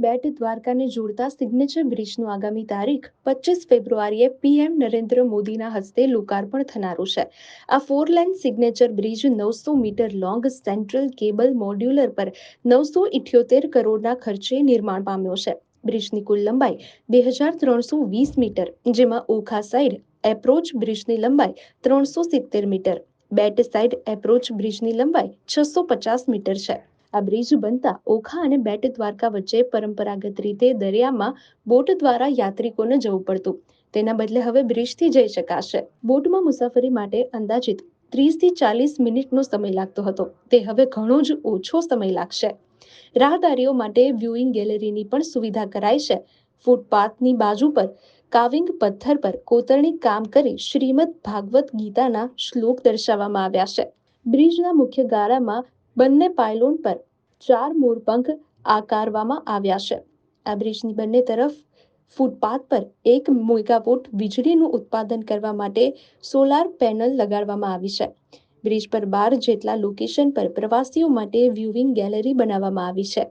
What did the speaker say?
બેટ દ્વારકાને જોડતા સિગ્નેચર બ્રિજનું આગામી તારીખ 25 ફેબ્રુઆરીએ પીએમ નરેન્દ્ર મોદીના હસ્તે લોકાર્પણ થનારું છે. આ 4 lane signature bridge 900 metre long central cable modular પર 978 કરોડના ખર્ચે નિર્માણ પામ્યો છે. બ્રિજની કુલ લંબાઈ 2320 મીટર, જેમાં ઓખા સાઇડ એપ્રોચ બ્રિજની લંબાઈ 370 મીટર, બેટ સાઇડ એપ્રોચ બ્રિજની લંબાઈ 650 મીટર છે. આ બ્રિજ બનતા ઓખા અને બેટ દ્વારકા વચ્ચે પરંપરાગત રીતે દરિયામાં બોટ દ્વારા યાત્રિકોને જવું પડતું. તેના બદલે હવે બ્રિજથી જઈ શકાશે. બોટમાં મુસાફરી માટે અંદાજિત 30 થી 40 મિનિટનો સમય લાગતો હતો, તે હવે ઘણો જ ઓછો સમય લાગશે. રાહદારીઓ માટે વ્યુઇંગ ગેલેરીની પણ સુવિધા કરાઈ છે. ફૂટપાથની બાજુ પર કાવિંગ પથ્થર પર કોતરણી કામ કરી શ્રીમદ ભાગવત ગીતાના શ્લોક દર્શાવવામાં આવ્યા છે. બ્રિજના મુખ્ય ગાળામાં બંને પાયલોન પર 4 મોરપંખ આકારવામાં આવ્યા છે. આ બ્રિજની બંને તરફ ફૂટપાથ પર 1 મેગાવોટ વીજળીનું ઉત્પાદન કરવા માટે સોલાર પેનલ લગાડવામાં આવી છે. બ્રિજ પર 12 જેટલા લોકેશન પર પ્રવાસીઓ માટે વ્યુઇંગ ગેલેરી બનાવવામાં આવી છે.